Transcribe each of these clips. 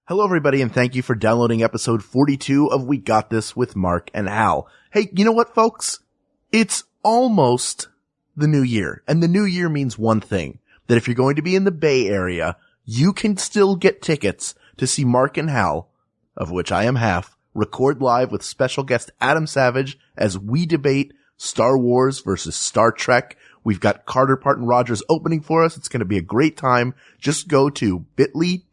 Hello, everybody, and thank you for downloading episode 42 of We Got This with Mark and Hal. Hey, you know what, folks? It's almost the new year, and the new year means one thing, that if you're going to be in the Bay Area, you can still get tickets to see Mark and Hal, of which I am half, record live with special guest Adam Savage as we debate Star Wars versus Star Trek. We've got Carter Parton Rogers opening for us. It's going to be a great time. Just go to bit.ly.com/we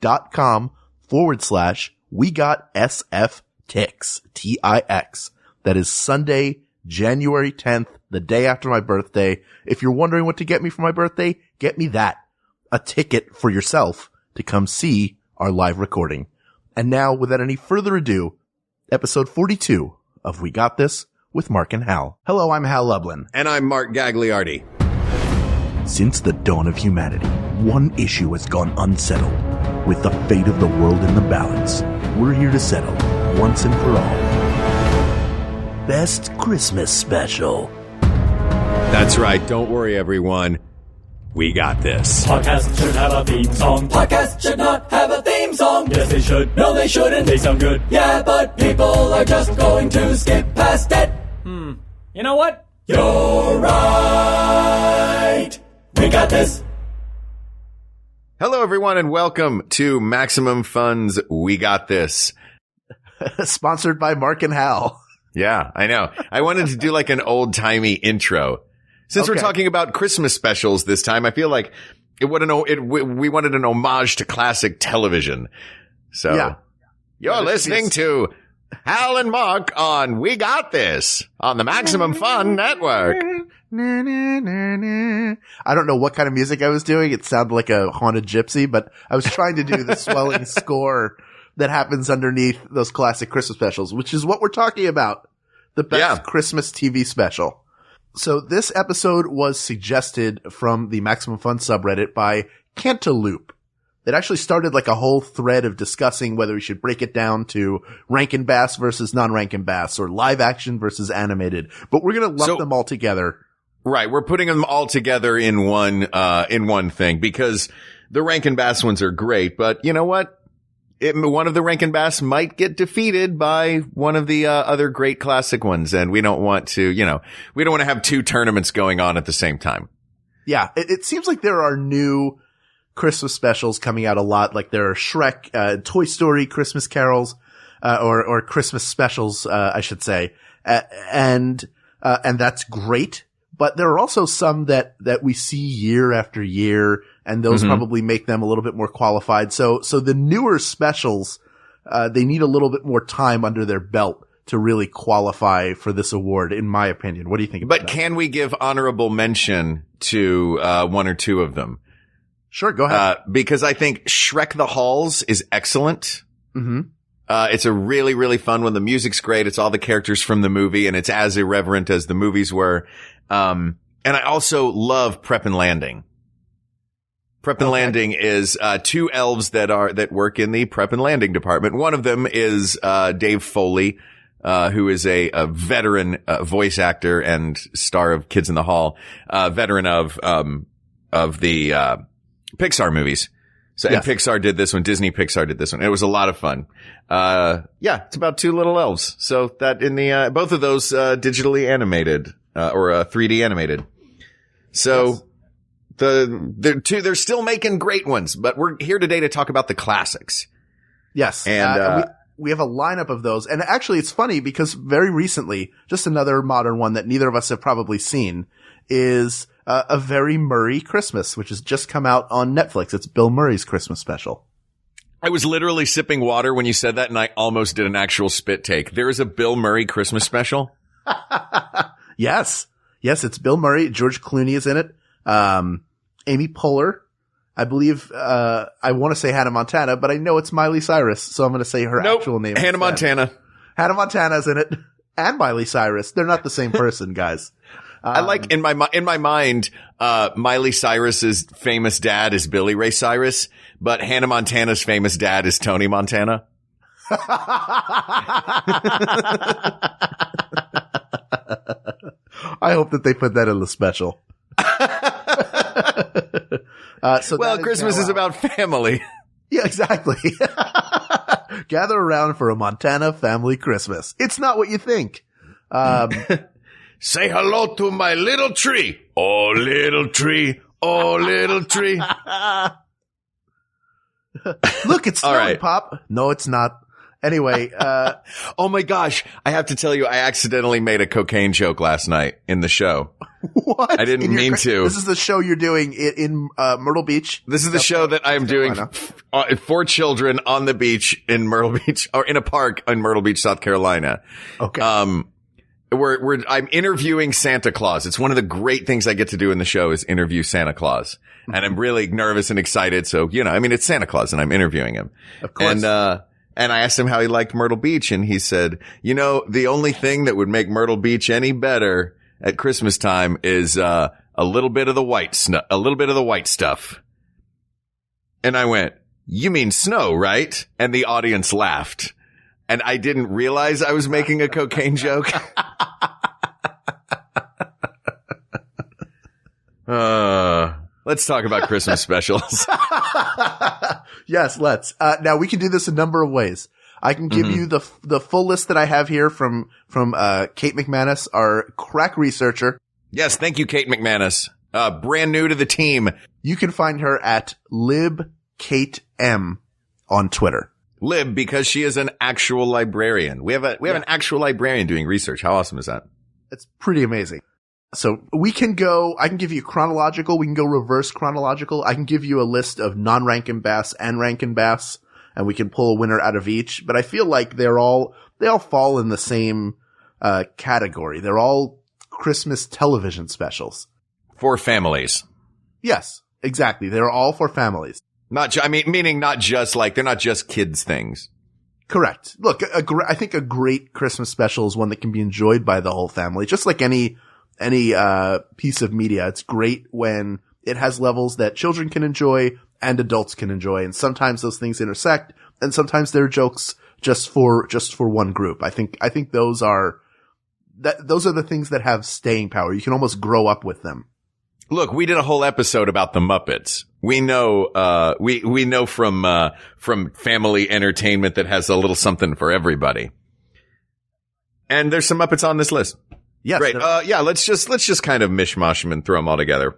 got SF Tix, T-I-X. That is Sunday, January 10th, the day after my birthday. If you're wondering what to get me for my birthday, get me that. A ticket for yourself to come see our live recording. And now, without any further ado, episode 42 of We Got This with Mark and Hal. Hello, I'm Hal Lublin. And I'm Mark Gagliardi. Since the dawn of humanity, one issue has gone unsettled. With the fate of the world in the balance, we're here to settle, once and for all. Best Christmas Special. That's right. Don't worry, everyone. We got this. Podcast should have a theme song. Podcast should not have a theme song. Yes, they should. No, they shouldn't. They sound good. Yeah, but people are just going to skip past it. You know what? You're right. We got this. Hello, everyone, and welcome to Maximum Fun's We Got This. Sponsored by Mark and Hal. Yeah, I know. I wanted to do like an old-timey intro. Since we're talking about Christmas specials this time, I feel like we wanted an homage to classic television. So Yeah. You're listening to Hal and Mark on We Got This on the Maximum Fun Network. I don't know what kind of music I was doing. It sounded like a haunted gypsy, but I was trying to do the swelling score that happens underneath those classic Christmas specials, which is what we're talking about. The best Christmas TV special. So this episode was suggested from the Maximum Fun subreddit by Cantaloupe. It actually started like a whole thread of discussing whether we should break it down to Rankin Bass versus non-Rankin Bass or live action versus animated. But we're going to lump them all together. Right. We're putting them all together in one thing because the Rankin Bass ones are great. But you know what? One of the Rankin Bass might get defeated by one of the other great classic ones. And we don't want to, we don't want to have two tournaments going on at the same time. Yeah. It seems like there are new Christmas specials coming out a lot. Like there are Shrek, Toy Story, Christmas carols, or Christmas specials, I should say. And that's great. But there are also some that we see year after year, and those probably make them a little bit more qualified. So the newer specials, they need a little bit more time under their belt to really qualify for this award, in my opinion. What do you think about that? But can we give honorable mention to one or two of them? Sure, go ahead. Because I think Shrek the Halls is excellent. It's a really, really fun one. The music's great. It's all the characters from the movie, and it's as irreverent as the movies were. And I also love Prep and Landing. Prep and Landing is two elves that work in the Prep and Landing department. One of them is Dave Foley, who is a veteran voice actor and star of Kids in the Hall, veteran of the Pixar movies. So and Pixar did this one. Disney Pixar did this one. It was a lot of fun. It's about two little elves. So that in the both of those digitally animated or 3D animated. So they're still making great ones, but we're here today to talk about the classics. Yes. And we have a lineup of those. And actually it's funny because very recently, just another modern one that neither of us have probably seen is A Very Murray Christmas, which has just come out on Netflix. It's Bill Murray's Christmas special. I was literally sipping water when you said that, and I almost did an actual spit take. There is a Bill Murray Christmas special? Yes. Yes, it's Bill Murray. George Clooney is in it. Amy Poehler. I believe, I want to say Hannah Montana, but I know it's Miley Cyrus, so I'm going to say her actual name. Hannah Montana. Hannah Montana's in it. And Miley Cyrus. They're not the same person, guys. I like in my mind, Miley Cyrus's famous dad is Billy Ray Cyrus, but Hannah Montana's famous dad is Tony Montana. I hope that they put that in the special. Christmas is about family. Yeah, exactly. gather around for a Montana family Christmas. It's not what you think. Say hello to my little tree. Oh, little tree. Oh, little tree. Look, it's snowing, right. Pop. No, it's not. Anyway, oh my gosh. I have to tell you, I accidentally made a cocaine joke last night in the show. What? I didn't mean to. This is the show you're doing in Myrtle Beach? This is the show that I'm doing for children on the beach in Myrtle Beach, or in a park in Myrtle Beach, South Carolina. Okay. I'm interviewing Santa Claus. It's one of the great things I get to do in the show is interview Santa Claus. And I'm really nervous and excited. So, it's Santa Claus and I'm interviewing him. Of course. And I asked him how he liked Myrtle Beach, and he said, the only thing that would make Myrtle Beach any better at Christmas time is a little bit of the white stuff. And I went, "You mean snow, right?" And the audience laughed. And I didn't realize I was making a cocaine joke. Let's talk about Christmas specials. Yes, let's. Now we can do this a number of ways. I can give you the full list that I have here from Kate McManus, our crack researcher. Yes, thank you, Kate McManus. Brand new to the team. You can find her at libkatem on Twitter. Lib, because she is an actual librarian. We have an actual librarian doing research. How awesome is that? It's pretty amazing. So I can give you chronological, we can go reverse chronological. I can give you a list of non-Rankin Bass and Rankin Bass, and we can pull a winner out of each. But I feel like they all fall in the same, category. They're all Christmas television specials. For families. Yes, exactly. They're all for families. Meaning not just they're not just kids things. Correct. Look, I think a great Christmas special is one that can be enjoyed by the whole family, just like any piece of media. It's great when it has levels that children can enjoy and adults can enjoy. And sometimes those things intersect, and sometimes they're jokes just for one group. I think those are the things that have staying power. You can almost grow up with them. Look, we did a whole episode about the Muppets. We know, we know from family entertainment that has a little something for everybody. And there's some Muppets on this list. Yes. Great. Let's just kind of mishmash them and throw them all together.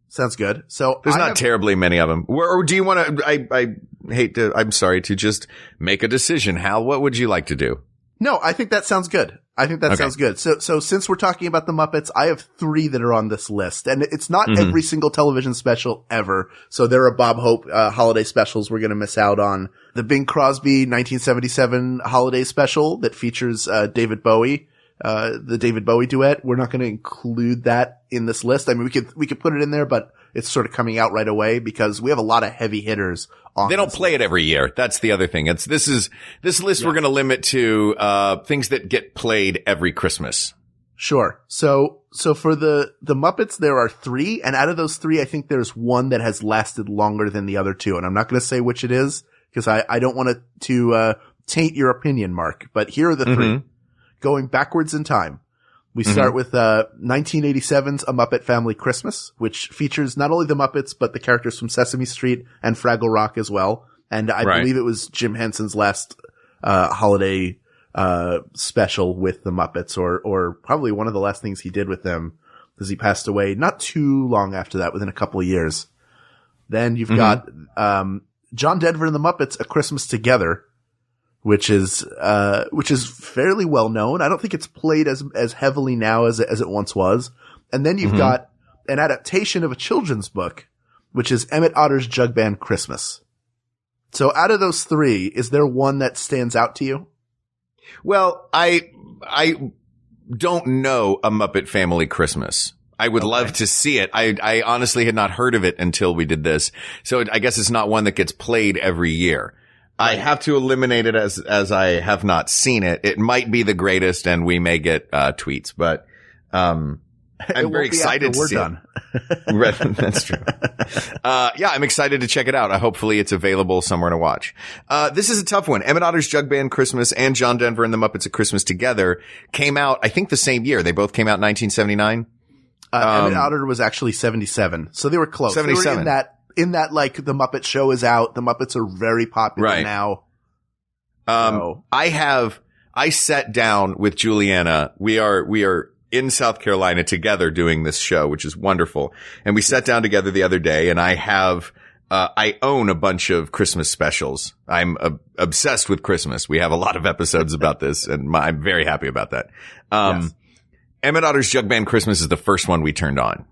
Sounds good. So there's not terribly many of them. Or do you want to, I'm sorry to just make a decision. Hal, what would you like to do? No, I think that sounds good. Sounds good. So since we're talking about the Muppets, I have 3 that are on this list, and it's not every single television special ever. So there are Bob Hope, holiday specials we're going to miss out on. The Bing Crosby 1977 holiday special that features, David Bowie. The David Bowie duet. We're not going to include that in this list. I mean, we could put it in there, but it's sort of coming out right away because we have a lot of heavy hitters on. They don't play it every year. That's the other thing. This list we're going to limit to, things that get played every Christmas. Sure. So for the Muppets, there are 3, and out of those 3, I think there's one that has lasted longer than the other 2, and I'm not going to say which it is because I don't want to taint your opinion, Mark, but here are the 3. Going backwards in time, we start with 1987's A Muppet Family Christmas, which features not only the Muppets, but the characters from Sesame Street and Fraggle Rock as well. And I believe it was Jim Henson's last holiday special with the Muppets, or probably one of the last things he did with them, because he passed away not too long after that, within a couple of years. Then you've got John Denver and the Muppets, A Christmas Together, which is fairly well known. I don't think it's played as heavily now as it once was. And then you've got an adaptation of a children's book, which is Emmett Otter's Jug Band Christmas. So out of those 3, is there one that stands out to you? Well, I don't know A Muppet Family Christmas. I would love to see it. I honestly had not heard of it until we did this. So I guess it's not one that gets played every year. I have to eliminate it as I have not seen it. It might be the greatest and we may get tweets, but I'm very excited to see it. That's true. I'm excited to check it out. Hopefully it's available somewhere to watch. This is a tough one. Emmett Otter's Jug Band Christmas and John Denver and the Muppets at Christmas Together came out, I think, the same year. They both came out in 1979. Emmett Otter was actually 77. So they were close. 77. They were in that like the Muppet Show is out. The Muppets are very popular now. I sat down with Juliana. We are in South Carolina together doing this show, which is wonderful. And we sat down together the other day, and I own a bunch of Christmas specials. I'm obsessed with Christmas. We have a lot of episodes about this, and I'm very happy about that. Yes. Emmett Otter's Jug Band Christmas is the first one we turned on.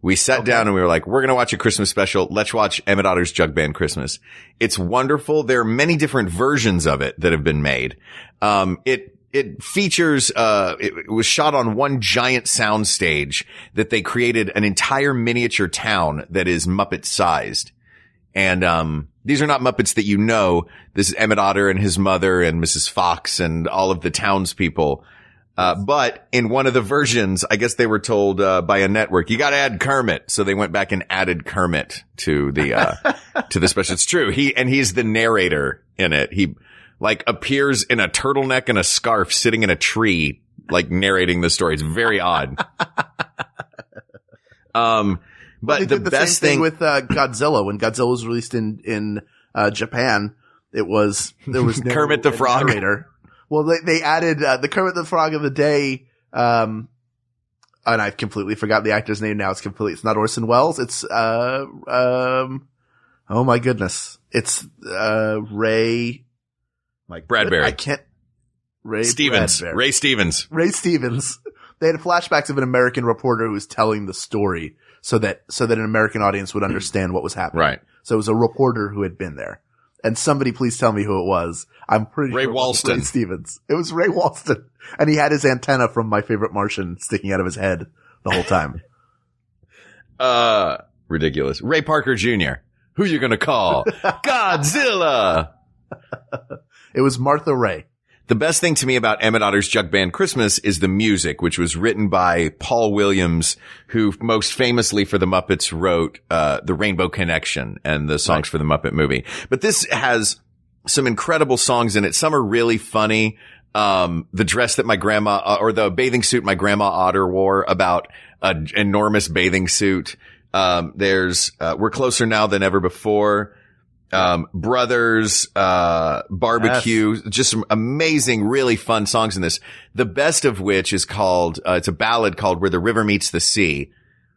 We sat down and we were like, we're going to watch a Christmas special. Let's watch Emmett Otter's Jug Band Christmas. It's wonderful. There are many different versions of it that have been made. It features, it was shot on one giant sound stage that they created an entire miniature town that is Muppet sized. And, these are not Muppets that you know. This is Emmett Otter and his mother and Mrs. Fox and all of the townspeople. But in one of the versions, I guess they were told, by a network, you got to add Kermit. So they went back and added Kermit to the, to the special. It's true. He's the narrator in it. He, like, appears in a turtleneck and a scarf sitting in a tree, like narrating the story. It's very odd. But the best thing with Godzilla, when Godzilla was released in Japan, there was Kermit the Frog. Narrator. Well, they added the Kermit the Frog of the day, and I've completely forgotten the actor's name now. It's not Orson Welles. It's oh my goodness, it's Ray. Like Bradbury. I can't. Ray Stevens. Bradbury. Ray Stevens. Ray Stevens. They had flashbacks of an American reporter who was telling the story so that an American audience would understand what was happening. Right. So it was a reporter who had been there. And somebody please tell me who it was. I'm pretty Ray sure Walston. it was Ray Stevens. It was Ray Walston. And he had his antenna from My Favorite Martian sticking out of his head the whole time. Ridiculous. Ray Parker Jr. Who you gonna call? Godzilla! It was Martha Ray. The best thing to me about Emmett Otter's Jug Band Christmas is the music, which was written by Paul Williams, who most famously for the Muppets wrote The Rainbow Connection and the songs for the Muppet movie. But this has some incredible songs in it. Some are really funny. The dress that my grandma, or the bathing suit my grandma Otter wore, about an enormous bathing suit. There's We're Closer Now Than Ever Before. Brothers, Barbecue, yes. Just some amazing, really fun songs in this. The best of which is called, it's a ballad called Where the River Meets the Sea.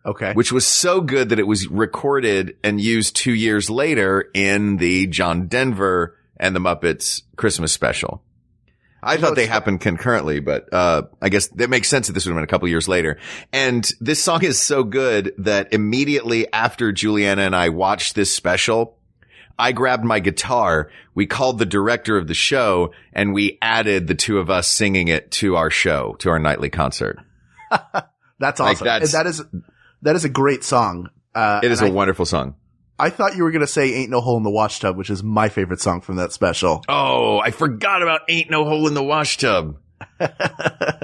Okay. Which was so good that it was recorded and used 2 years later in the John Denver and the Muppets Christmas special. I thought they happened concurrently, but, I guess that makes sense that this would have been a couple years later. And this song is so good that immediately after Juliana and I watched this special, I grabbed my guitar, we called the director of the show, and we added the two of us singing it to our show, to our nightly concert. That's awesome. That is a great song. It is a wonderful song. I thought you were going to say Ain't No Hole in the Washtub, which is my favorite song from that special. Oh, I forgot about Ain't No Hole in the Washtub.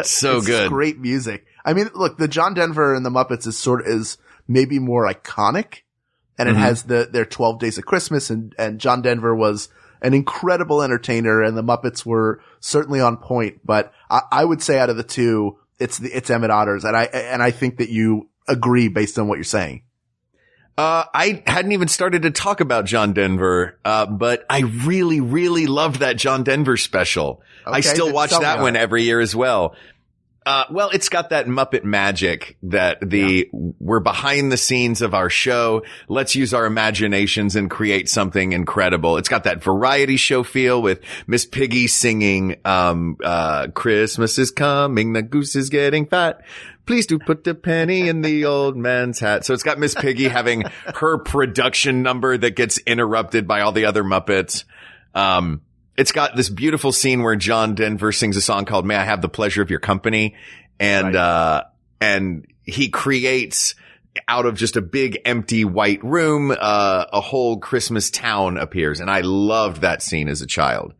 So good. Great music. I mean, look, the John Denver and the Muppets is maybe more iconic. And it has their 12 Days of Christmas, and John Denver was an incredible entertainer, and the Muppets were certainly on point. But I would say out of the two, it's Emmett Otter's, and I think that you agree based on what you're saying. I hadn't even started to talk about John Denver, but I really, really loved that John Denver special. Okay, I still watch that one every year as well. Well, it's got that Muppet magic that we're behind the scenes of our show. Let's use our imaginations and create something incredible. It's got that variety show feel with Miss Piggy singing, Christmas is coming, the goose is getting fat. Please do put the penny in the old man's hat. So it's got Miss Piggy having her production number that gets interrupted by all the other Muppets. It's got this beautiful scene where John Denver sings a song called May I Have the Pleasure of Your Company. And, and he creates out of just a big empty white room, a whole Christmas town appears. And I loved that scene as a child.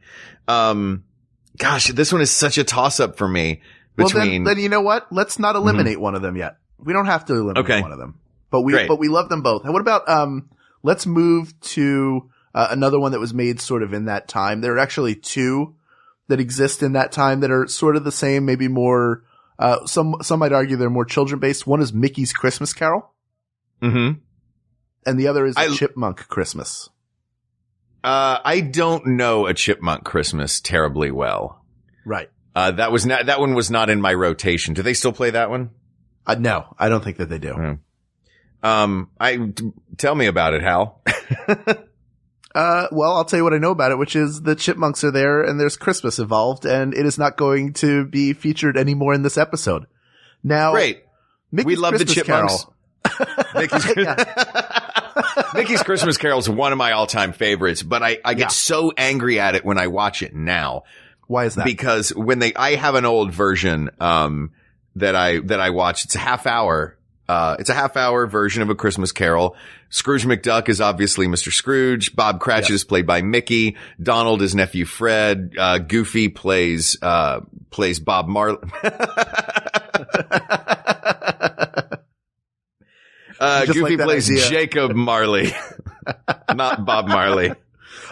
Gosh, this one is such a toss up for me between. Well, then you know what? Let's not eliminate one of them yet. We don't have to eliminate one of them, but we love them both. And what about, let's move to, another one that was made sort of in that time. There are actually two that exist in that time that are sort of the same, maybe more, some might argue they're more children based. One is Mickey's Christmas Carol. Mm-hmm. And the other is Chipmunk Christmas. I don't know A Chipmunk Christmas terribly well. Right. That one was not in my rotation. Do they still play that one? No, I don't think that they do. Tell me about it, Hal. Well, I'll tell you what I know about it, which is the chipmunks are there and there's Christmas involved, and it is not going to be featured anymore in this episode. Now, great. We love Christmas the chipmunks. Carol. Mickey's Christmas Carol is one of my all-time favorites, but I get so angry at it when I watch it now. Why is that? Because I have an old version, that I watch. It's a half hour. It's a half-hour version of A Christmas Carol. Scrooge McDuck is obviously Mr. Scrooge. Bob Cratchit is played by Mickey. Donald is nephew Fred. Goofy plays Bob Marley. Goofy plays Jacob Marley, not Bob Marley.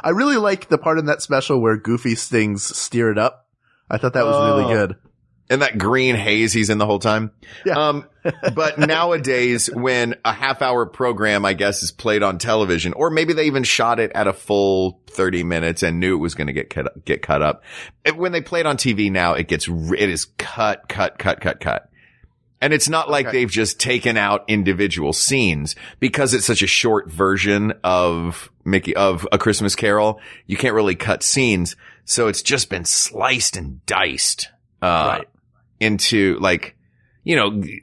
I really like the part in that special where Goofy sings "Steer It Up." I thought that was really good. And that green haze he's in the whole time. Yeah. But nowadays, when a half-hour program, I guess, is played on television, or maybe they even shot it at a full 30 minutes and knew it was going to get cut up. When they play it on TV now, it is cut. And it's not like they've just taken out individual scenes, because it's such a short version of A Christmas Carol. You can't really cut scenes. So it's just been sliced and diced. Right. Into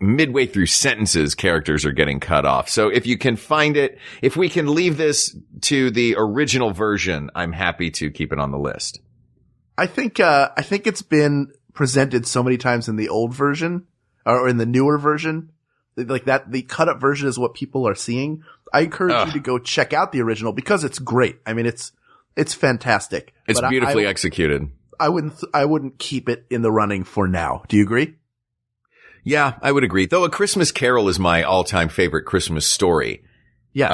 midway through sentences, characters are getting cut off. So if you can find it, if we can leave this to the original version, I'm happy to keep it on the list. I think it's been presented so many times in the old version or in the newer version, like that, the cut up version is what people are seeing. I encourage you to go check out the original because it's great. I mean, it's fantastic. It's beautifully executed. I wouldn't keep it in the running for now. Do you agree? Yeah, I would agree. Though A Christmas Carol is my all-time favorite Christmas story. Yes.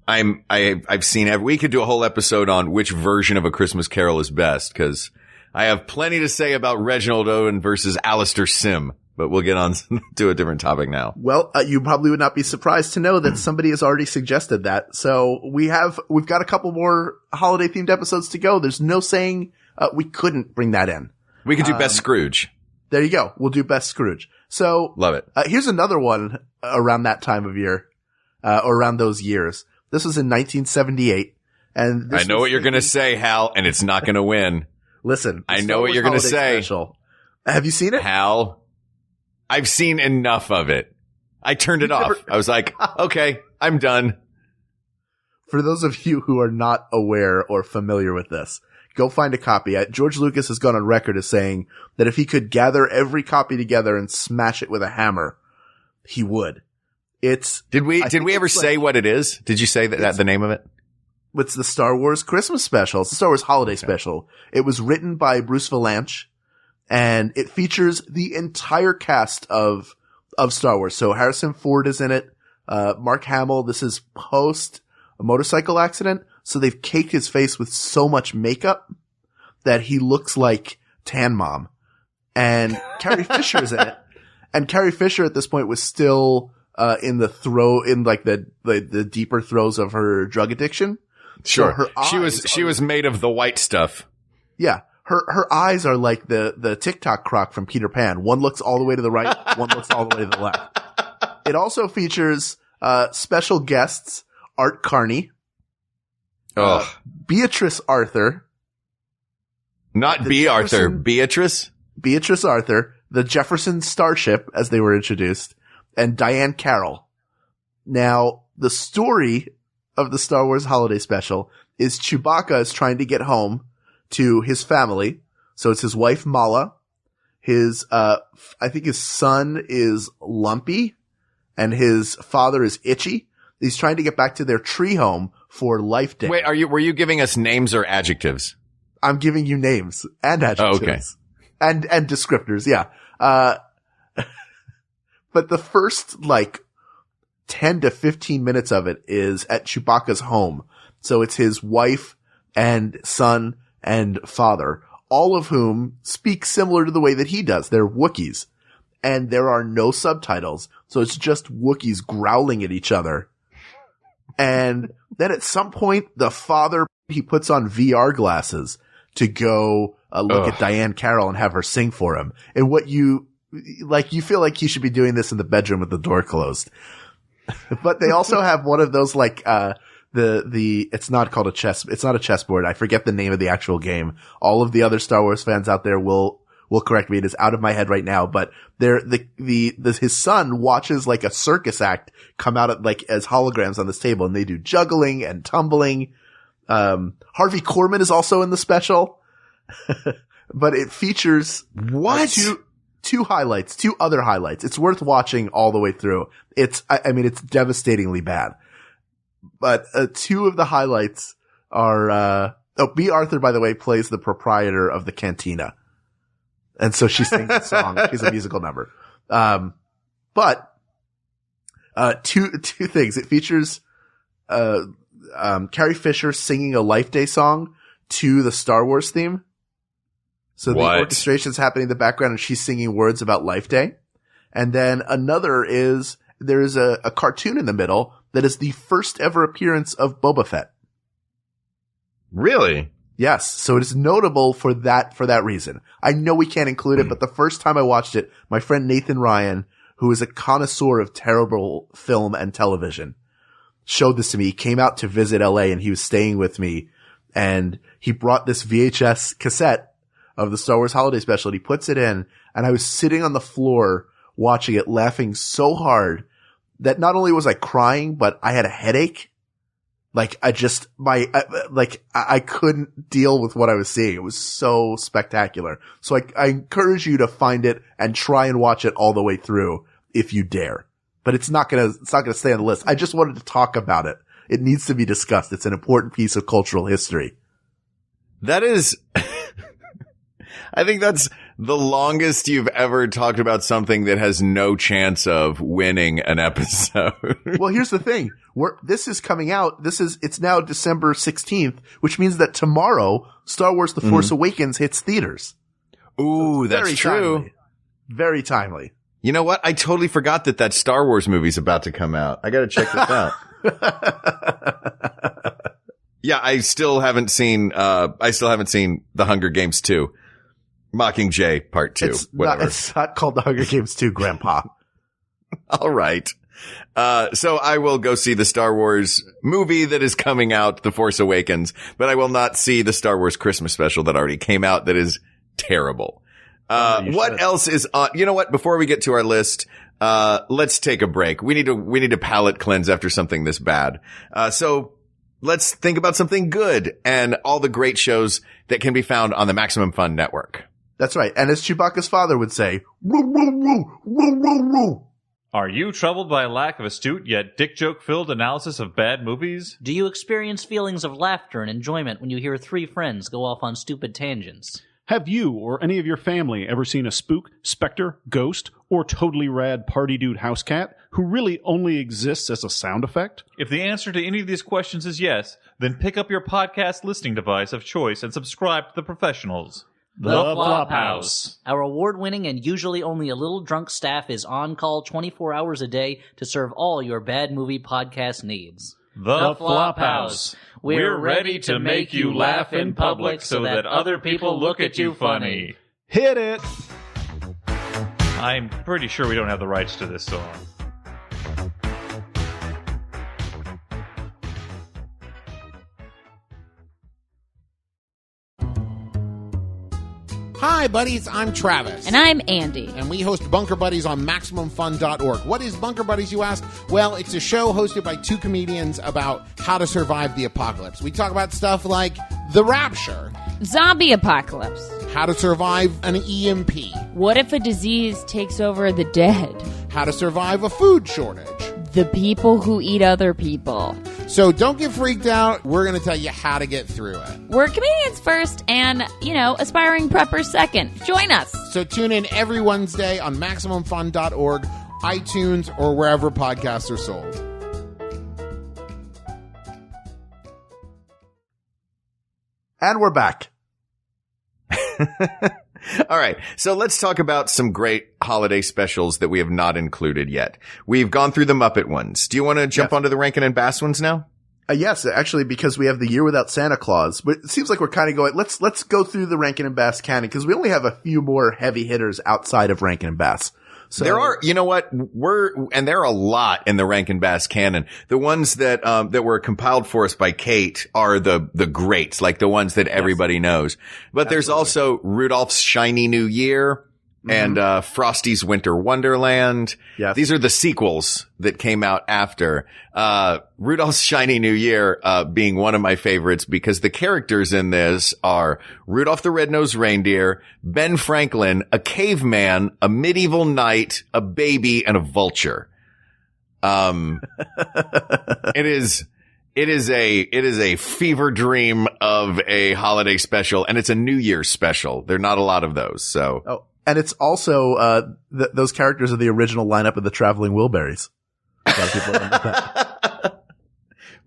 I've seen we could do a whole episode on which version of A Christmas Carol is best, because I have plenty to say about Reginald Owen versus Alistair Sim, but we'll get on to a different topic now. Well, you probably would not be surprised to know that somebody has already suggested that. So we've got a couple more holiday themed episodes to go. There's no saying we couldn't bring that in. We could do Best Scrooge. There you go. We'll do Best Scrooge. So love it. Here's another one around that time of year, or around those years. This was in 1978. And I know what you're going to say, Hal, and it's not going to win. Listen, I know what you're going to say. Special. Have you seen it? Hal, I've seen enough of it. I turned it off. I was like, okay, I'm done. For those of you who are not aware or familiar with this, go find a copy. George Lucas has gone on record as saying that if he could gather every copy together and smash it with a hammer, he would. Did we ever say what it is? Did you say that the name of it? It's the Star Wars Christmas special. It's the Star Wars holiday special. It was written by Bruce Vilanch, and it features the entire cast of Star Wars. So Harrison Ford is in it. Mark Hamill. This is post a motorcycle accident. So they've caked his face with so much makeup that he looks like Tan Mom. And Carrie Fisher is in it. And Carrie Fisher at this point was still in the deeper throes of her drug addiction. Sure. So she was made of the white stuff. Yeah. Her eyes are like the TikTok croc from Peter Pan. One looks all the way to the right, one looks all the way to the left. It also features special guests, Art Carney, Beatrice Arthur. Not B. Arthur, Beatrice? Beatrice Arthur, the Jefferson Starship, as they were introduced, and Diane Carroll. Now, the story of the Star Wars holiday special is Chewbacca is trying to get home to his family. So it's his wife, Mala. I think his son is Lumpy, and his father is Itchy. He's trying to get back to their tree home for Life Day. Wait, were you giving us names or adjectives? I'm giving you names and adjectives. Oh, okay. And descriptors, yeah. But the first, 10 to 15 minutes of it is at Chewbacca's home. So it's his wife and son and father, all of whom speak similar to the way that he does. They're Wookiees. And there are no subtitles. So it's just Wookiees growling at each other. And then at some point, the father he puts on VR glasses to go look at Diane Carroll and have her sing for him. And what you feel like he should be doing this in the bedroom with the door closed. But they also have one of those it's not called it's not a chessboard. I forget the name of the actual game. All of the other Star Wars fans out there will correct me. It is out of my head right now, but his son watches like a circus act come out as holograms on this table, and they do juggling and tumbling. Harvey Korman is also in the special, but it features two other highlights. It's worth watching all the way through. It's devastatingly bad, but two of the highlights are, B. Arthur, by the way, plays the proprietor of the cantina. And so she sings a song. She's a musical number. But two things. It features, Carrie Fisher singing a Life Day song to the Star Wars theme. So the orchestration's happening in the background and she's singing words about Life Day. And then another is there's a cartoon in the middle that is the first ever appearance of Boba Fett. Really? Yes. So it is notable for that reason. I know we can't include it, but the first time I watched it, my friend Nathan Ryan, who is a connoisseur of terrible film and television, showed this to me. He came out to visit LA and he was staying with me, and he brought this VHS cassette of the Star Wars Holiday Special, and he puts it in, and I was sitting on the floor watching it, laughing so hard that not only was I crying, but I had a headache. Like I couldn't deal with what I was seeing. It was so spectacular. So I encourage you to find it and try and watch it all the way through if you dare. But it's not gonna stay on the list. I just wanted to talk about it. It needs to be discussed. It's an important piece of cultural history. That is, I think that's the longest you've ever talked about something that has no chance of winning an episode. Well, here's the thing. This is coming out. It's now December 16th, which means that tomorrow Star Wars The Force Awakens hits theaters. Ooh, that's true. Timely. Very timely. You know what? I totally forgot that Star Wars movie's about to come out. I gotta check this out. Yeah, I still haven't seen The Hunger Games 2. Mockingjay Part 2. It's not called The Hunger Games 2, Grandpa. All right. So I will go see the Star Wars movie that is coming out, The Force Awakens, but I will not see the Star Wars Christmas special that already came out that is terrible. What else is on? You know what? Before we get to our list, let's take a break. We need to palate cleanse after something this bad. So let's think about something good and all the great shows that can be found on the Maximum Fun Network. That's right. And as Chewbacca's father would say, woo, woo, woo, woo, woo, woo. Are you troubled by a lack of astute yet dick joke-filled analysis of bad movies? Do you experience feelings of laughter and enjoyment when you hear three friends go off on stupid tangents? Have you or any of your family ever seen a spook, specter, ghost, or totally rad party dude house cat who really only exists as a sound effect? If the answer to any of these questions is yes, then pick up your podcast listening device of choice and subscribe to The Professionals. The Flophouse. Our award-winning and usually only a little drunk staff is on call 24 hours a day to serve all your bad movie podcast needs. The Flophouse. We're ready to make you laugh in public so that other people look at you funny. Hit it! I'm pretty sure we don't have the rights to this song. Hi, buddies. I'm Travis. And I'm Andy. And we host Bunker Buddies on MaximumFun.org. What is Bunker Buddies, you ask? Well, it's a show hosted by two comedians about how to survive the apocalypse. We talk about stuff like the rapture. Zombie apocalypse. How to survive an EMP. What if a disease takes over the dead? How to survive a food shortage. The people who eat other people. So don't get freaked out. We're going to tell you how to get through it. We're comedians first and, aspiring preppers second. Join us. So tune in every Wednesday on MaximumFun.org, iTunes, or wherever podcasts are sold. And we're back. All right. So let's talk about some great holiday specials that we have not included yet. We've gone through the Muppet ones. Do you want to jump onto the Rankin and Bass ones now? Yes, actually, because we have the year without Santa Claus, but it seems like we're kind of going, let's go through the Rankin and Bass canon, because we only have a few more heavy hitters outside of Rankin and Bass. So there are, you know what, there are a lot in the Rankin Bass canon. The ones that were compiled for us by Kate are the greats, like the ones that everybody knows. But there's also Rudolph's Shiny New Year and Frosty's Winter Wonderland. Yes. These are the sequels that came out after. Rudolph's Shiny New Year being one of my favorites because the characters in this are Rudolph the Red-Nosed Reindeer, Ben Franklin, a caveman, a medieval knight, a baby, and a vulture. It is a fever dream of a holiday special, and it's a New Year's special. There are not a lot of those, so. Oh. And it's also, those characters are the original lineup of the Traveling Wilburys. A lot of people remember that.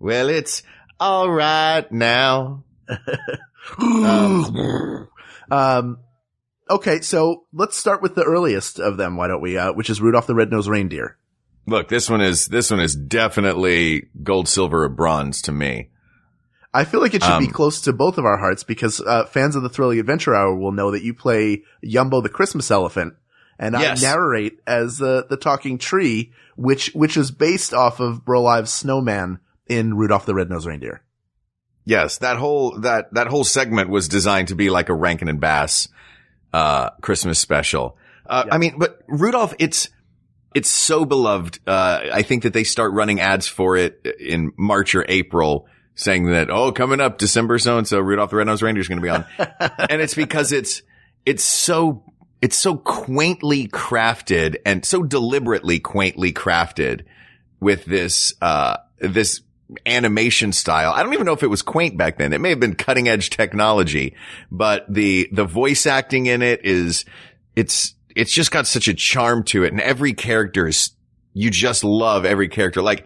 Well, it's all right now. Okay, so let's start with the earliest of them, why don't we, which is Rudolph the Red-Nosed Reindeer. Look, this one is definitely gold, silver, or bronze to me. I feel like it should be close to both of our hearts because fans of the Thrilling Adventure Hour will know that you play Yumbo the Christmas Elephant, and yes. I narrate as the talking tree, which is based off of Brolive's snowman in Rudolph the Red-Nosed Reindeer. Yes, that whole segment was designed to be like a Rankin and Bass Christmas special. Yeah. I mean, but Rudolph, it's so beloved. I think that they start running ads for it in March or April, saying that, coming up December so-and-so, Rudolph the Red-Nosed Reindeer is going to be on. And it's because it's so quaintly crafted and so deliberately quaintly crafted with this animation style. I don't even know if it was quaint back then. It may have been cutting edge technology, but the voice acting in it it's just got such a charm to it. And every character you just love every character. Like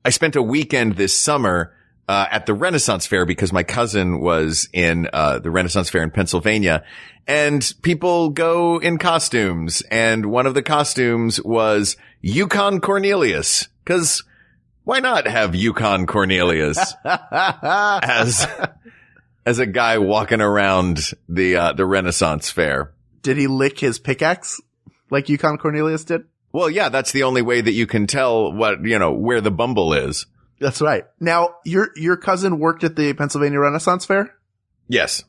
I spent a weekend this summer at the Renaissance Fair because my cousin was in the Renaissance Fair in Pennsylvania, and people go in costumes, and one of the costumes was Yukon Cornelius, because why not have Yukon Cornelius as a guy walking around the Renaissance Fair? Did he lick his pickaxe like Yukon Cornelius did? Well, yeah, that's the only way that you can tell where the Bumble is. That's right. Now, your cousin worked at the Pennsylvania Renaissance Fair? Yes.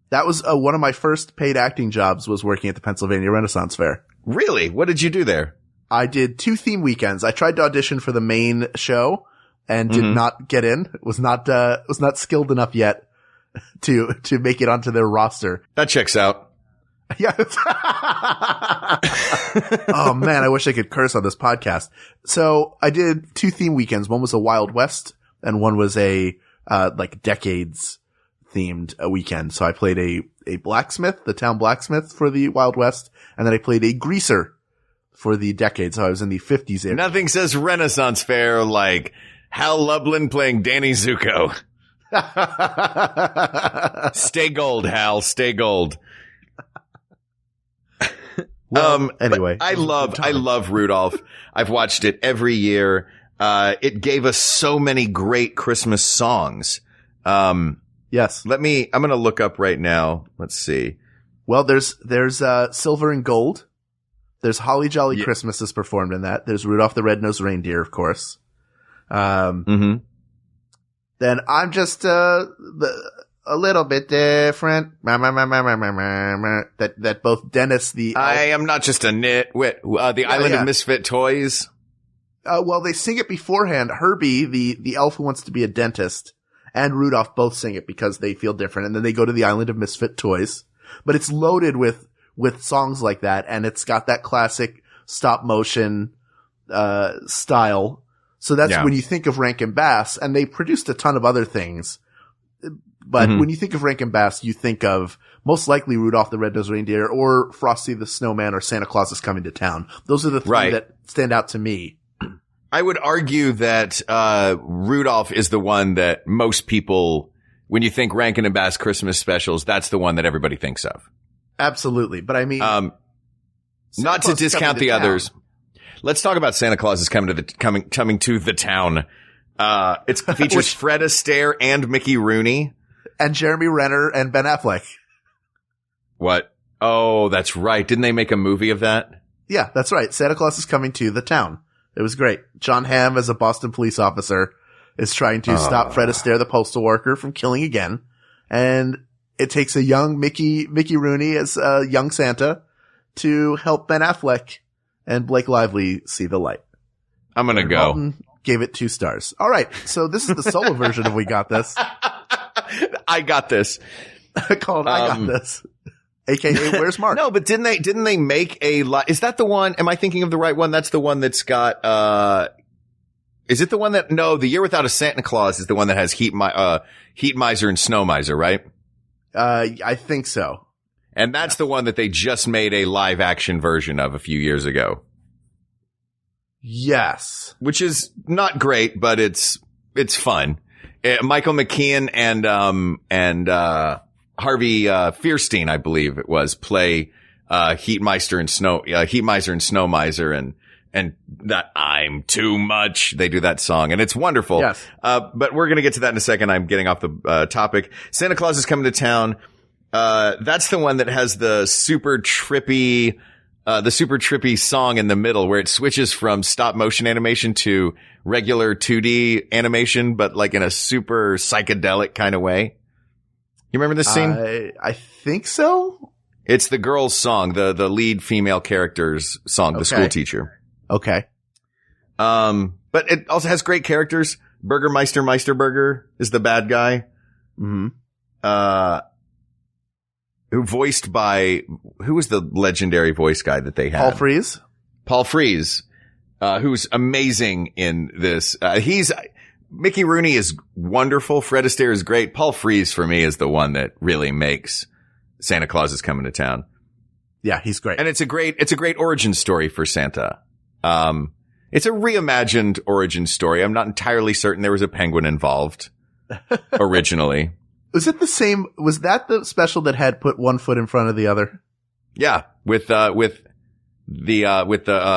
That was one of my first paid acting jobs, was working at the Pennsylvania Renaissance Fair. Really? What did you do there? I did 2 theme weekends. I tried to audition for the main show and did not get in. Was not skilled enough yet to make it onto their roster. That checks out. Yeah. Oh man, I wish I could curse on this podcast. So I did 2 theme weekends. One was a Wild West and one was a like decades themed weekend. So I played a blacksmith, the town blacksmith for the Wild West, and then I played a greaser for the decades. So I was in the 50s era. Nothing says Renaissance Fair like Hal Lublin playing Danny Zuko. Stay gold, Hal. Stay gold. Well, anyway, I love Rudolph. I've watched it every year. It gave us so many great Christmas songs. Yes. I'm going to look up right now. Let's see. Well, there's Silver and Gold. There's Holly Jolly Christmas is performed in that. There's Rudolph the Red-Nosed Reindeer, of course. Then I'm just, a little bit different. That both Dennis I am not just a nitwit. The Island of Misfit Toys. Well, they sing it beforehand. Herbie, the elf who wants to be a dentist, and Rudolph both sing it because they feel different. And then they go to the Island of Misfit Toys. But it's loaded with songs like that. And it's got that classic stop motion, style. So that's when you think of Rankin Bass, and they produced a ton of other things. But when you think of Rankin Bass, you think of most likely Rudolph the Red-Nosed Reindeer or Frosty the Snowman or Santa Claus is Coming to Town. Those are the 3 that stand out to me. I would argue that Rudolph is the one that most people, when you think Rankin and Bass Christmas specials, that's the one that everybody thinks of. Absolutely. But I mean, not to discount the others. Let's talk about Santa Claus is coming to the town. It features Fred Astaire and Mickey Rooney. And Jeremy Renner and Ben Affleck. What? Oh, that's right. Didn't they make a movie of that? Yeah, that's right. Santa Claus is Coming to the Town. It was great. John Hamm, as a Boston police officer, is trying to stop Fred Astaire, the postal worker, from killing again. And it takes a young Mickey Rooney as a young Santa to help Ben Affleck and Blake Lively see the light. I'm going to go. Dalton gave it 2 stars. All right. So this is the solo version of We Got This. I got this. Called I Got This. AKA Where's Mark? No, but didn't they make is that the one? Am I thinking of the right one? That's the one that's got, is it the one that, no, The Year Without a Santa Claus is the one that has Heat Miser and Snow Miser, right? I think so. And that's the one that they just made a live action version of a few years ago. Yes. Which is not great, but it's fun. Michael McKean and Harvey Fierstein, I believe it was, play Heat Miser and Snow Miser and that I'm too much. They do that song and it's wonderful. Yes. But we're going to get to that in a second. I'm getting off the topic. Santa Claus is Coming to Town. That's the one that has the super trippy song in the middle where it switches from stop motion animation to regular 2D animation, but like in a super psychedelic kind of way. You remember this scene? I think so. It's the girl's song, the lead female character's song, the school teacher. Okay. But it also has great characters. Burgermeister Meisterburger is the bad guy. Mm-hmm. Who was the legendary voice guy that they had? Paul Frees, who's amazing in this. Mickey Rooney is wonderful. Fred Astaire is great. Paul Frees for me is the one that really makes Santa Claus is Coming to Town. Yeah, he's great. And it's a great origin story for Santa. It's a reimagined origin story. I'm not entirely certain there was a penguin involved originally. Was it the same? Was that the special that had put one foot in front of the other? Yeah, with the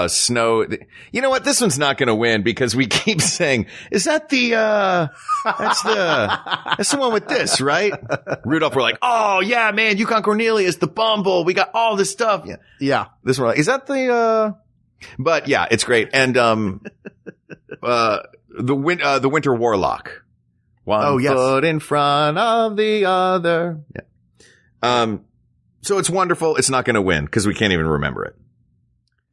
snow. You know what? This one's not going to win because we keep saying, is that that's the one with this, right? Rudolph, we're like, oh yeah, man, Yukon Cornelius, the Bumble. We got all this stuff. Yeah. This one, is that but yeah, it's great. And, the Winter Warlock. One foot in front of the other. Yeah. So it's wonderful. It's not going to win because we can't even remember it.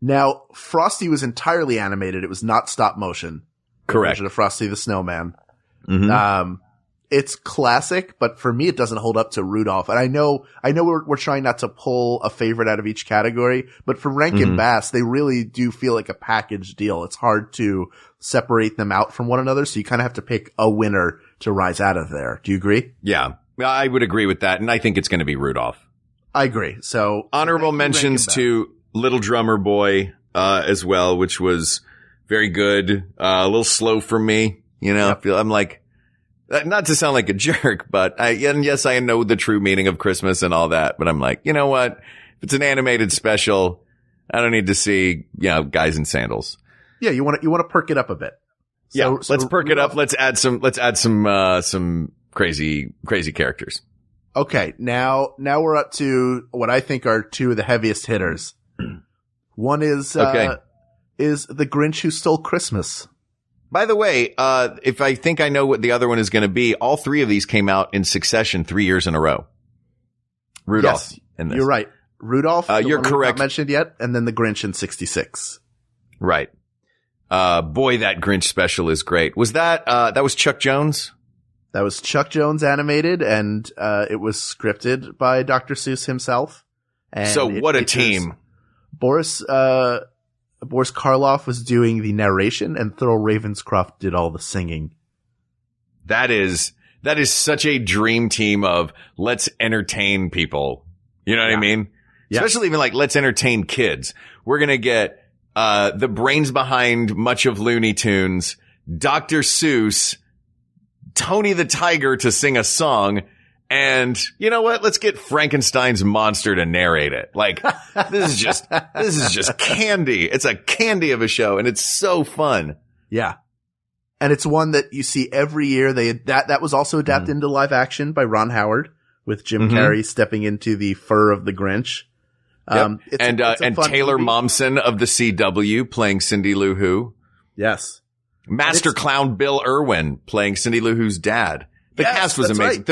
Now, Frosty was entirely animated. It was not stop motion. Correct. Version of Frosty the Snowman. Mm-hmm. It's classic, but for me, it doesn't hold up to Rudolph. And I know we're trying not to pull a favorite out of each category, but for Rankin Bass, they really do feel like a package deal. It's hard to separate them out from one another. So you kind of have to pick a winner to rise out of there. Do you agree? Yeah, I would agree with that. And I think it's going to be Rudolph. I agree. So honorable mentions to Little Drummer Boy, as well, which was very good. A little slow for me, you know, I'm like, not to sound like a jerk, but yes, I know the true meaning of Christmas and all that, but I'm like, you know what? If it's an animated special, I don't need to see, guys in sandals. Yeah. You want to perk it up a bit. So let's perk it up. Let's add some crazy characters. Okay. Now we're up to what I think are two of the heaviest hitters. One is The Grinch Who Stole Christmas. By the way, if I think I know what the other one is going to be, all three of these came out in succession 3 years in a row. Rudolph. Yes, in this. You're right. Rudolph. You're correct. Not mentioned yet, and then the Grinch in '66. Right. Boy, that Grinch special is great. Was that was Chuck Jones? That was Chuck Jones animated, and it was scripted by Dr. Seuss himself. And so what a team. Boris Karloff was doing the narration, and Thurl Ravenscroft did all the singing. That is such a dream team of let's entertain people. You know what I mean? Yeah. Especially even like let's entertain kids. We're going to get the brains behind much of Looney Tunes, Dr. Seuss, Tony the Tiger to sing a song. And you know what? Let's get Frankenstein's monster to narrate it. Like, this is just candy. It's a candy of a show and it's so fun. Yeah. And it's one that you see every year. That was also adapted into live action by Ron Howard with Jim Carrey stepping into the fur of the Grinch. Yep. It's and Taylor movie. Momsen of the CW playing Cindy Lou Who. Yes. Master Clown Bill Irwin playing Cindy Lou Who's dad. The cast was amazing. Right.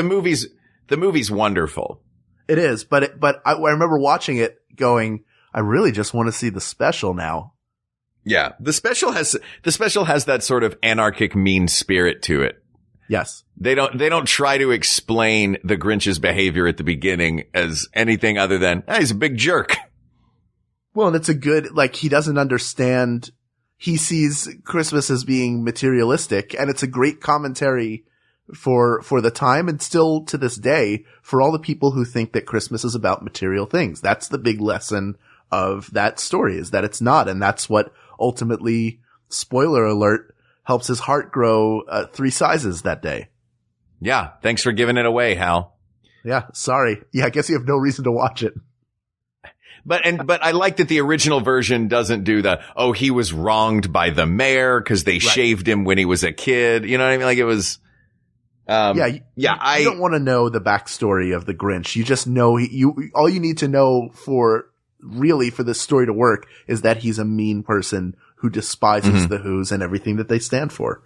The movie's wonderful. It is, but I remember watching it going, I really just want to see the special now. Yeah. The special has that sort of anarchic mean spirit to it. Yes. They don't try to explain the Grinch's behavior at the beginning as anything other than, he's a big jerk. Well, and it's a good, he doesn't understand. He sees Christmas as being materialistic, and it's a great commentary for the time, and still to this day, for all the people who think that Christmas is about material things. That's the big lesson of that story, is that it's not. And that's what ultimately, spoiler alert, helps his heart grow 3 sizes that day. Yeah. Thanks for giving it away, Hal. Yeah. Sorry. Yeah. I guess you have no reason to watch it. But I like that the original version doesn't do he was wronged by the mayor because they shaved him when he was a kid. You know what I mean? Like, it was, you don't want to know the backstory of the Grinch. You just know all you need to know for this story to work is that he's a mean person who despises the Who's and everything that they stand for.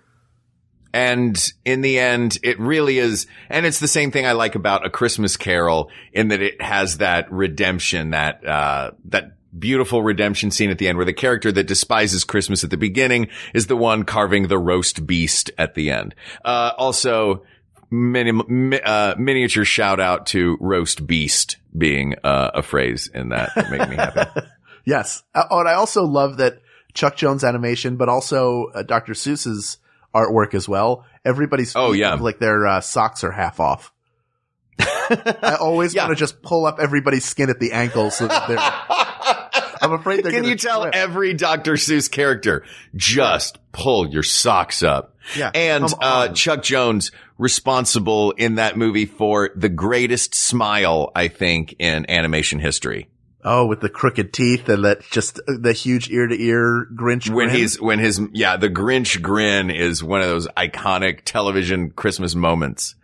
And in the end, it really is. And it's the same thing I like about A Christmas Carol, in that it has that redemption, that beautiful redemption scene at the end, where the character that despises Christmas at the beginning is the one carving the roast beast at the end. Also, miniature shout out to roast beast being a phrase in that make me happy. Yes. And I also love that Chuck Jones animation, but also Dr. Seuss's artwork as well. Everybody's feet like their socks are half off. I always want to just pull up everybody's skin at the ankles so that they're I'm afraid they're Can you tell trip. Every Dr. Seuss character, just pull your socks up. Yeah. And Chuck Jones responsible in that movie for the greatest smile, I think, in animation history. Oh, with the crooked teeth and that just the huge ear to ear Grinch grin. The Grinch grin is one of those iconic television Christmas moments.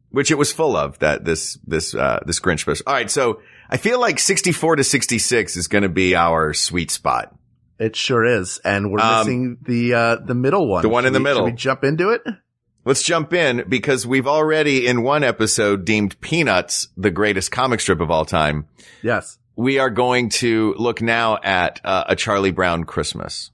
Which it was full of, this Grinch special. All right. So I feel like 64 to 66 is going to be our sweet spot. It sure is. And we're missing the middle one. The one in the middle. Should we jump into it? Let's jump in, because we've already in one episode deemed Peanuts the greatest comic strip of all time. Yes. We are going to look now at A Charlie Brown Christmas.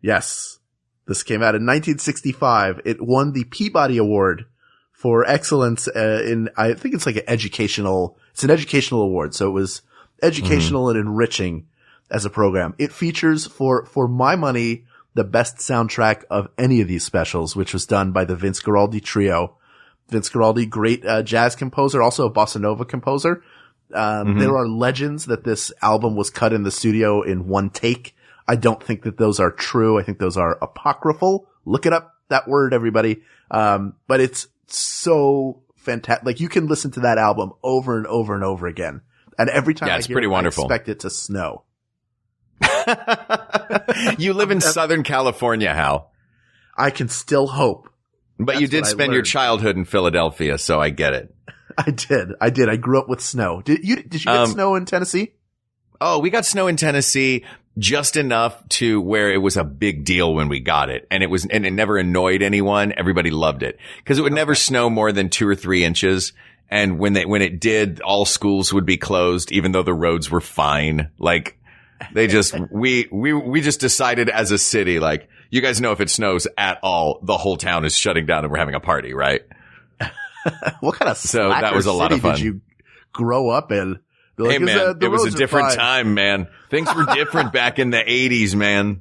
Yes. This came out in 1965. It won the Peabody Award for excellence in, I think it's like it's an educational award. So it was educational and enriching as a program. It features, for my money, the best soundtrack of any of these specials, which was done by the Vince Guaraldi trio. Vince Guaraldi, great jazz composer, also a bossa nova composer. There are legends that this album was cut in the studio in one take. I don't think that those are true. I think those are apocryphal. Look it up, that word, everybody. But it's so fantastic. Like, you can listen to that album over and over and over again. And every time I hear it, wonderful. I expect it to snow. You live in Southern California, Hal. I can still hope. But you did spend your childhood in Philadelphia, so I get it. I did. I grew up with snow. Did you get snow in Tennessee? Oh, we got snow in Tennessee just enough to where it was a big deal when we got it. And it never annoyed anyone. Everybody loved it, because it would never snow more than 2 or 3 inches. And when it did, all schools would be closed, even though the roads were fine. Like, they just, we just decided as a city, like, you guys know if it snows at all, the whole town is shutting down and we're having a party, right? What kind of so that was a lot of fun. Did you grow up in? Like, hey man, it was a different time, man. Things were different back in the 80s, man.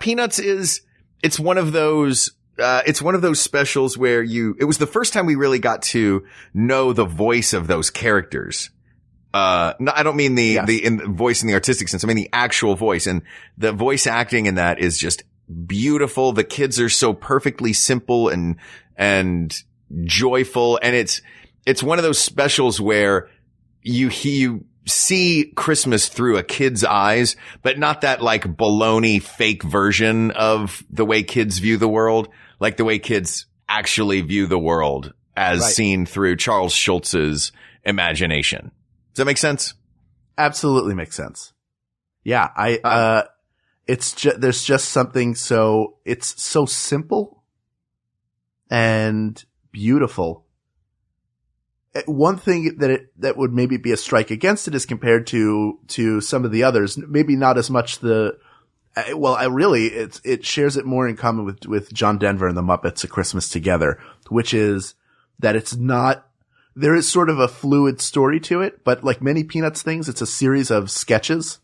Peanuts it's one of those specials where it was the first time we really got to know the voice of those characters. No, I don't mean the voice in the artistic sense. I mean the actual voice, and the voice acting in that is just beautiful. The kids are so perfectly simple and joyful. And it's one of those specials where you see Christmas through a kid's eyes, but not that like baloney fake version of the way kids view the world, like the way kids actually view the world as seen through Charles Schulz's imagination. Does that make sense? Absolutely makes sense. Yeah. There's just something it's so simple and beautiful. One thing that would maybe be a strike against it is compared to some of the others, maybe not as much it shares it more in common with John Denver and the Muppets: A Christmas Together, which is that there is sort of a fluid story to it, but like many Peanuts things, it's a series of sketches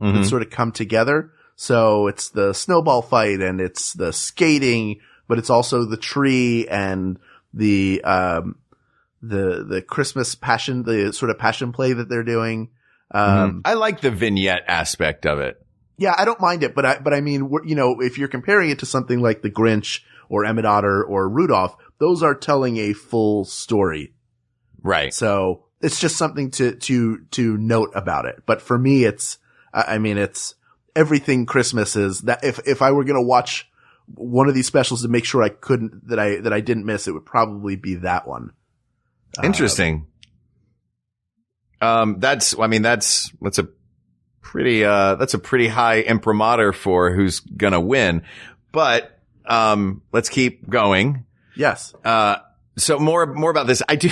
that sort of come together. So it's the snowball fight and it's the skating, but it's also the tree and the Christmas passion, the sort of passion play that they're doing. I like the vignette aspect of it. Yeah, I don't mind it, but I mean, if you're comparing it to something like The Grinch or Emmett Otter or Rudolph, those are telling a full story. Right. So it's just something to note about it. But for me, it's everything Christmas is that if I were going to watch one of these specials to make sure that I didn't miss, it would probably be that one. Interesting. That's a pretty high imprimatur for who's gonna win. But, let's keep going. Yes. So more about this. I do,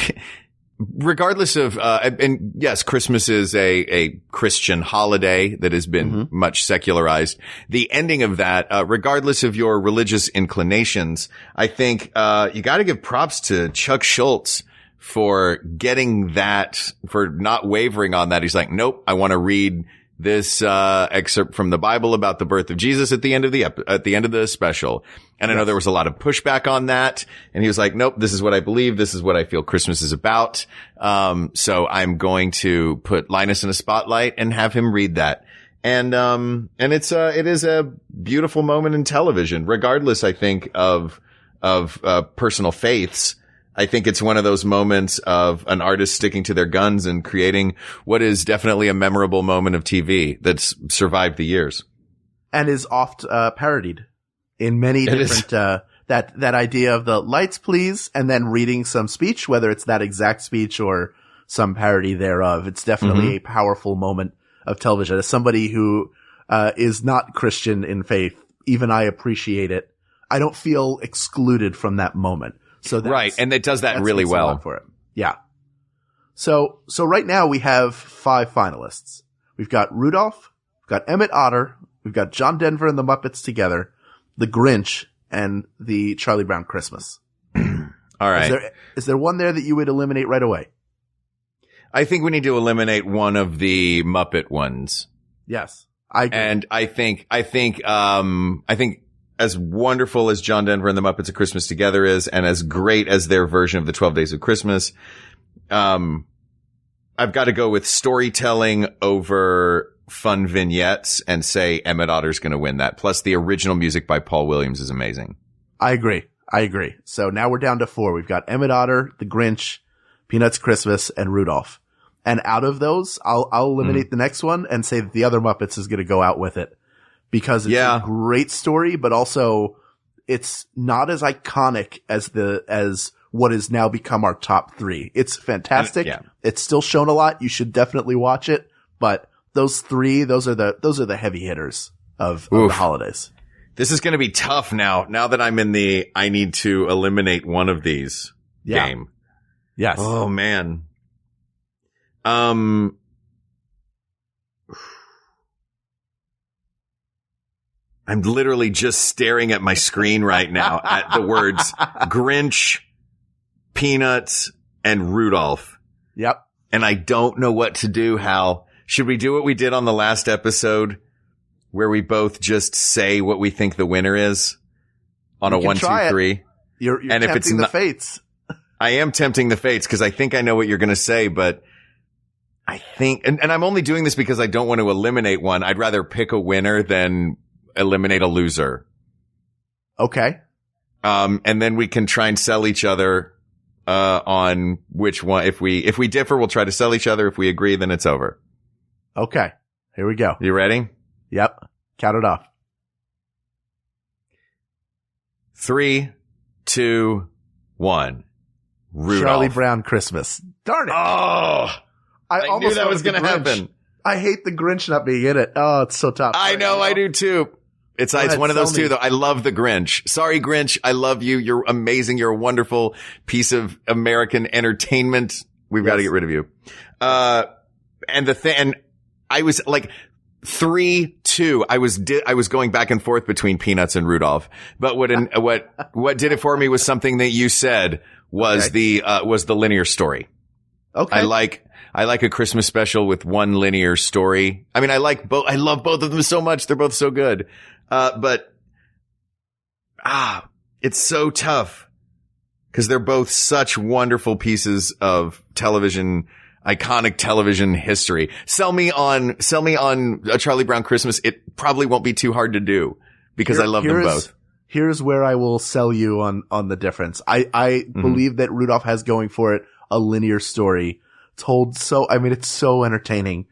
regardless of, and yes, Christmas is a Christian holiday that has been much secularized. The ending of that, regardless of your religious inclinations, I think, you gotta give props to Chuck Schultz for getting that, for not wavering on that. He's like, nope, I want to read this, excerpt from the Bible about the birth of Jesus at the end of the special. And I know there was a lot of pushback on that. And he was like, nope, this is what I believe. This is what I feel Christmas is about. So I'm going to put Linus in a spotlight and have him read that. And it is a beautiful moment in television, regardless, I think, of personal faiths. I think it's one of those moments of an artist sticking to their guns and creating what is definitely a memorable moment of TV that's survived the years. And is oft parodied in many different, that idea of the lights please, and then reading some speech, whether it's that exact speech or some parody thereof. It's definitely a powerful moment of television. As somebody who is not Christian in faith, even I appreciate it. I don't feel excluded from that moment. So right, and it does that really well for it. Yeah. So right now we have 5 finalists. We've got Rudolph, we've got Emmett Otter, we've got John Denver and the Muppets Together, The Grinch, and the Charlie Brown Christmas. All right. Is there one there that you would eliminate right away? I think we need to eliminate one of the Muppet ones. Yes, I agree. And I think as wonderful as John Denver and the Muppets of Christmas Together is, and as great as their version of the 12 Days of Christmas, I've got to go with storytelling over fun vignettes and say Emmett Otter's going to win that. Plus the original music by Paul Williams is amazing. I agree. So now we're down to 4. We've got Emmett Otter, The Grinch, Peanuts Christmas, and Rudolph. And out of those, I'll eliminate the next one and say that the other Muppets is going to go out with it. Because it's a great story, but also it's not as iconic as what has now become our top 3. It's fantastic. It's still shown a lot. You should definitely watch it. But those 3, those are the heavy hitters of the holidays. This is going to be tough now. Now that I'm in the I need to eliminate one of these game. Yes. Oh man. I'm literally just staring at my screen right now at the words Grinch, Peanuts, and Rudolph. Yep. And I don't know what to do, Hal. Should we do what we did on the last episode where we both just say what we think the winner is on a 1, 2, 3? You're and tempting if it's the fates. I am tempting the fates because I think I know what you're going to say, but I think, and I'm only doing this because I don't want to eliminate one. I'd rather pick a winner than eliminate a loser. Okay. And then we can try and sell each other on which one. If we differ, we'll try to sell each other. If we agree, then it's over. Okay. Here we go. You ready? Yep. Count it off. 3, 2, 1. Rudolph. Charlie Brown Christmas. Darn it. Oh, I almost knew that went was with going to the Grinch. happen. I hate the Grinch not being in it. Oh, it's so tough. I know, I do too. It's one of those two, though. I love the Grinch. Sorry, Grinch. I love you. You're amazing. You're a wonderful piece of American entertainment. We've got to get rid of you. And I was like 3-2. I was going back and forth between Peanuts and Rudolph. But what did it for me was something that you said was the linear story. Okay. I like a Christmas special with one linear story. I mean, I love both of them so much. They're both so good. But it's so tough because they're both such wonderful pieces of iconic television history. Sell me on a Charlie Brown Christmas. It probably won't be too hard to do because I love them both. Here's where I will sell you on the difference. I believe that Rudolph has going for it a linear story told it's so entertaining.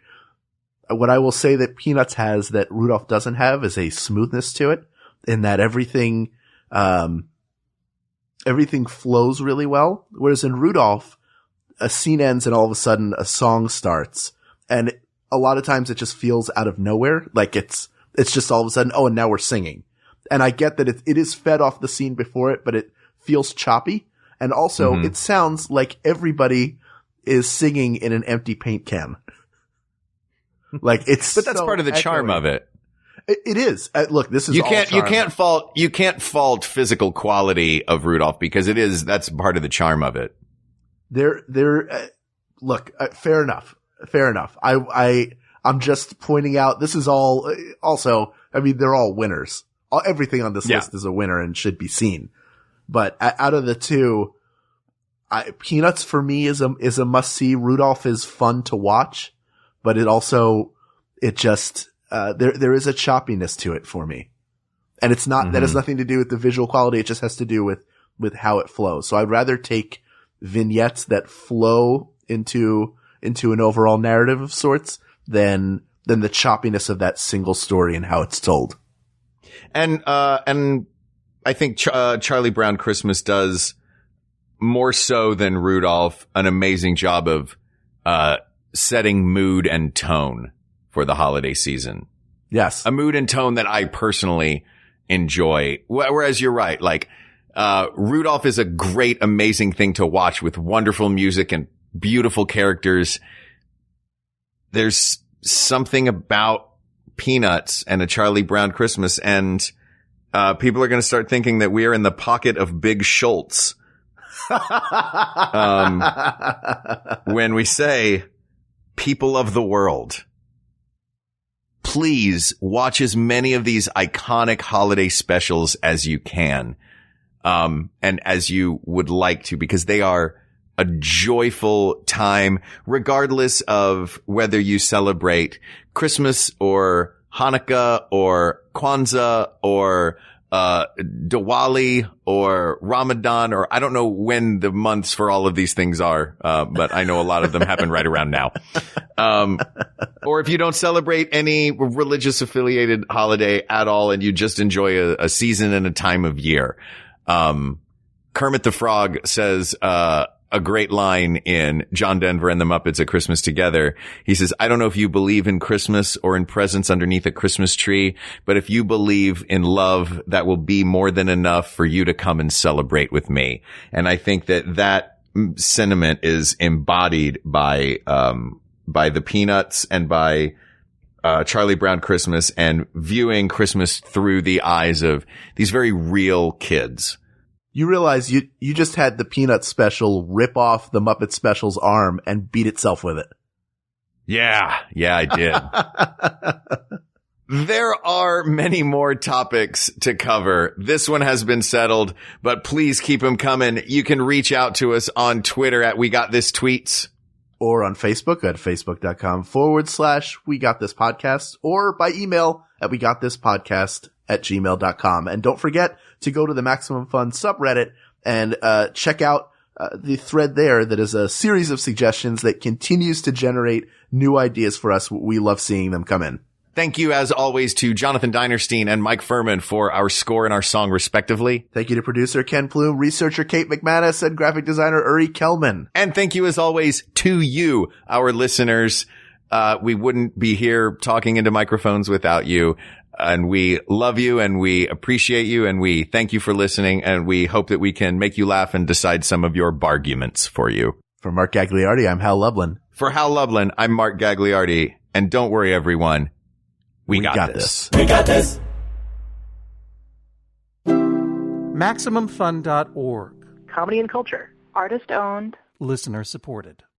What I will say that Peanuts has that Rudolph doesn't have is a smoothness to it, in that everything flows really well. Whereas in Rudolph, a scene ends and all of a sudden a song starts, and a lot of times it just feels out of nowhere. Like it's just all of a sudden, and now we're singing. And I get that it is fed off the scene before it, but it feels choppy. And also it sounds like everybody is singing in an empty paint can. Like it's, but that's part of the charm of it. It is. Look, this is you can't fault physical quality of Rudolph because that's part of the charm of it. Look, fair enough. I'm just pointing out this is all also, I mean, they're all winners. Everything on this list is a winner and should be seen. But out of the two, Peanuts for me is a must see. Rudolph is fun to watch, but there is a choppiness to it for me. And it's not, that has nothing to do with the visual quality. It just has to do with how it flows. So I'd rather take vignettes that flow into an overall narrative of sorts than the choppiness of that single story and how it's told. And I think Charlie Brown Christmas does more so than Rudolph an amazing job of setting mood and tone for the holiday season. Yes. A mood and tone that I personally enjoy. Whereas you're right, like Rudolph is a great, amazing thing to watch with wonderful music and beautiful characters. There's something about Peanuts and a Charlie Brown Christmas, and people are going to start thinking that we are in the pocket of Big Schultz when we say, people of the world, please watch as many of these iconic holiday specials as you can, and as you would like to, because they are a joyful time, regardless of whether you celebrate Christmas or Hanukkah or Kwanzaa or Diwali or Ramadan, or I don't know when the months for all of these things are, but I know a lot of them happen right around now. Or if you don't celebrate any religious affiliated holiday at all and you just enjoy a season and a time of year. Kermit the Frog says, a great line in John Denver and the Muppets at Christmas Together. He says, I don't know if you believe in Christmas or in presents underneath a Christmas tree, but if you believe in love, that will be more than enough for you to come and celebrate with me. And I think that sentiment is embodied by the Peanuts and by Charlie Brown Christmas, and viewing Christmas through the eyes of these very real kids. You realize you just had the Peanuts special rip off the Muppet special's arm and beat itself with it. Yeah, I did. There are many more topics to cover. This one has been settled, but please keep them coming. You can reach out to us on Twitter at We Got This Tweets. Or on Facebook at facebook.com/We Got This Podcast, or by email at WeGotThisPodcast@gmail.com. And don't forget to go to the Maximum Fun subreddit and check out the thread there that is a series of suggestions that continues to generate new ideas for us. We love seeing them come in. Thank you, as always, to Jonathan Dinerstein and Mike Furman for our score and our song, respectively. Thank you to producer Ken Plume, researcher Kate McManus, and graphic designer Uri Kelman. And thank you, as always, to you, our listeners. We wouldn't be here talking into microphones without you. And we love you, and we appreciate you, and we thank you for listening, and we hope that we can make you laugh and decide some of your barguments for you. For Mark Gagliardi, I'm Hal Lublin. For Hal Lublin, I'm Mark Gagliardi. And don't worry, everyone. We got this. We got this. MaximumFun.org. Comedy and culture. Artist owned. Listener supported.